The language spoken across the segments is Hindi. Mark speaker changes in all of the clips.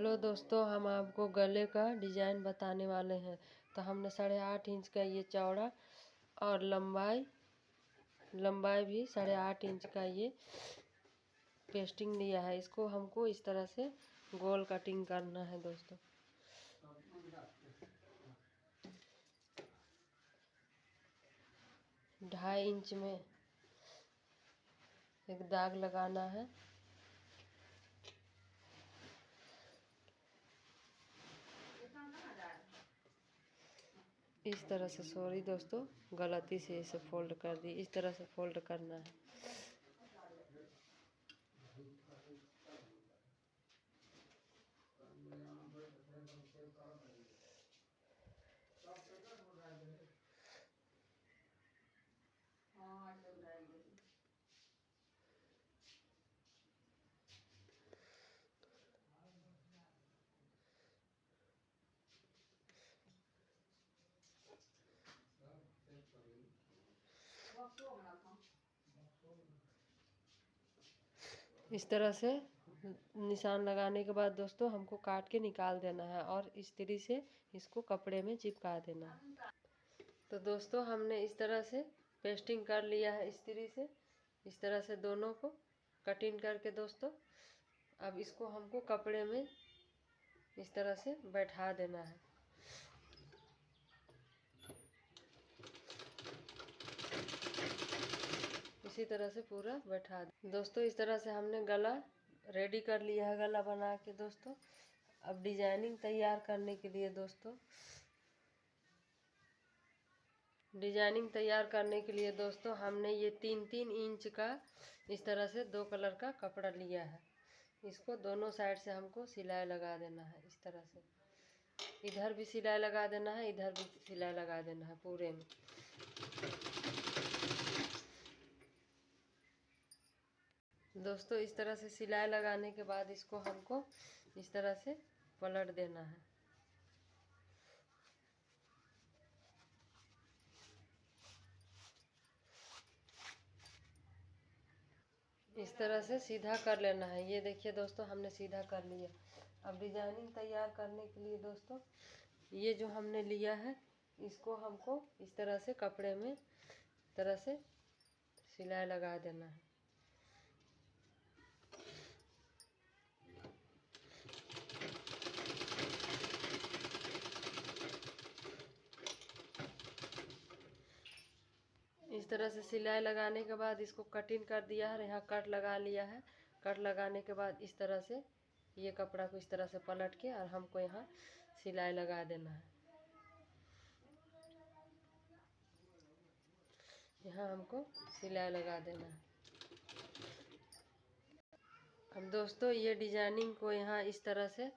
Speaker 1: हेलो दोस्तों, हम आपको गले का डिज़ाइन बताने वाले हैं। तो हमने 8.5 इंच का ये चौड़ा और लंबाई भी 8.5 इंच का ये पेस्टिंग लिया है। इसको हमको इस तरह से गोल कटिंग करना है दोस्तों। ढाई इंच में एक दाग लगाना है। इस तरह से, सॉरी दोस्तों, गलती से इसे फोल्ड कर दी। इस तरह से फोल्ड करना है। इस तरह से निशान लगाने के बाद दोस्तों हमको काट के निकाल देना है और इस्त्री से इसको कपड़े में चिपका देना है। तो दोस्तों हमने इस तरह से पेस्टिंग कर लिया है इस्त्री से। इस तरह से दोनों को कटिंग करके दोस्तों अब इसको हमको कपड़े में इस तरह से बैठा देना है। इसी तरह से पूरा बैठा दे दोस्तों। इस तरह से हमने गला रेडी कर लिया है, गला बना के दोस्तों। अब डिजाइनिंग तैयार करने के लिए दोस्तों हमने ये 3-3 इंच का इस तरह से 2 कलर का कपड़ा लिया है। इसको दोनों साइड से हमको सिलाई लगा देना है। इस तरह से इधर भी सिलाई लगा देना है, इधर भी सिलाई लगा देना है पूरे में। दोस्तों इस तरह से सिलाई लगाने के बाद इसको हमको इस तरह से पलट देना है। इस तरह से सीधा कर लेना है। ये देखिए दोस्तों, हमने सीधा कर लिया। अब डिजाइनिंग तैयार करने के लिए दोस्तों ये जो हमने लिया है इसको हमको इस तरह से कपड़े में तरह से सिलाई लगा देना है। इस तरह से सिलाई लगाने के बाद इसको कटिंग कर दिया है। यहाँ कट लगा लिया है। कट लगाने के बाद इस तरह से ये कपड़ा को इस तरह से पलट के और हमको यहाँ सिलाई लगा देना है। यहाँ हमको सिलाई लगा देना है। अब दोस्तों ये डिजाइनिंग को यहाँ इस तरह से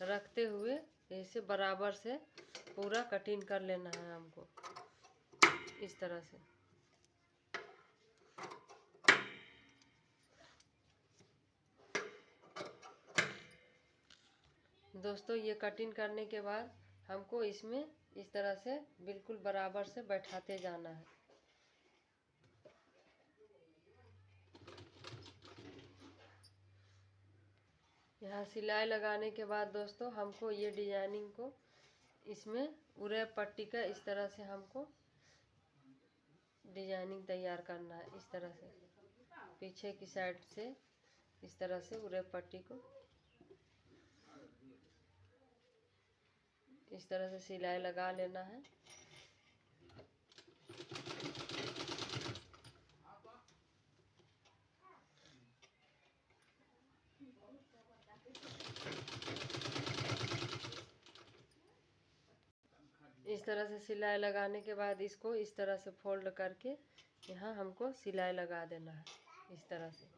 Speaker 1: रखते हुए ऐसे बराबर से पूरा कटिंग कर लेना है हमको इस तरह से। दोस्तों ये कटिंग करने के बाद हमको इसमें इस तरह से बिल्कुल बराबर से बैठाते जाना है। यहाँ सिलाई लगाने के बाद दोस्तों हमको ये डिजाइनिंग को इसमें उरे पट्टी का इस तरह से हमको डिजाइनिंग तैयार करना है। इस तरह से पीछे की साइड से इस तरह से उरे पट्टी को इस तरह से सिलाई लगा लेना है। इस तरह से सिलाई लगाने के बाद इसको इस तरह से फोल्ड करके यहाँ हमको सिलाई लगा देना है इस तरह से।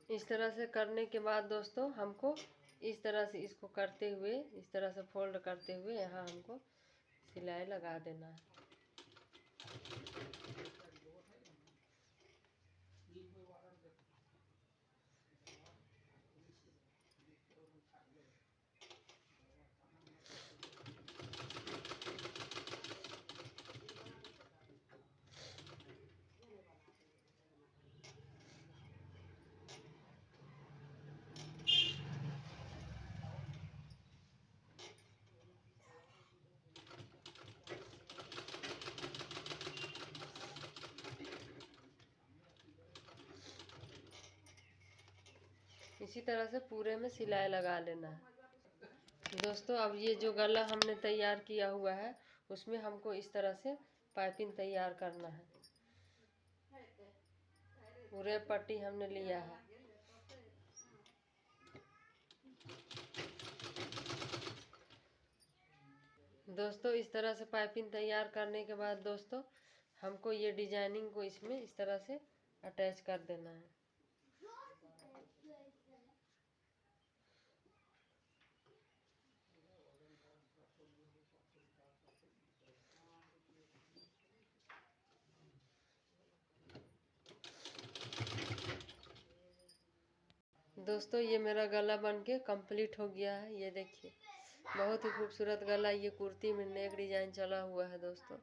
Speaker 1: इस तरह से करने के बाद दोस्तों हमको इस तरह से इसको करते हुए इस तरह से फोल्ड करते हुए यहाँ हमको सिलाई लगा देना है। इसी तरह से पूरे में सिलाई लगा लेना है। दोस्तों अब ये जो गला हमने तैयार किया हुआ है उसमें हमको इस तरह से पाइपिंग तैयार करना है। पूरे पट्टी हमने लिया है। दोस्तों इस तरह से पाइपिंग तैयार करने के बाद दोस्तों हमको ये डिजाइनिंग को इसमें इस तरह से अटैच कर देना है। दोस्तों ये मेरा गला बनके कंप्लीट हो गया है। ये देखिए बहुत ही खूबसूरत गला, ये कुर्ती में नेक डिजाइन चला हुआ है दोस्तों।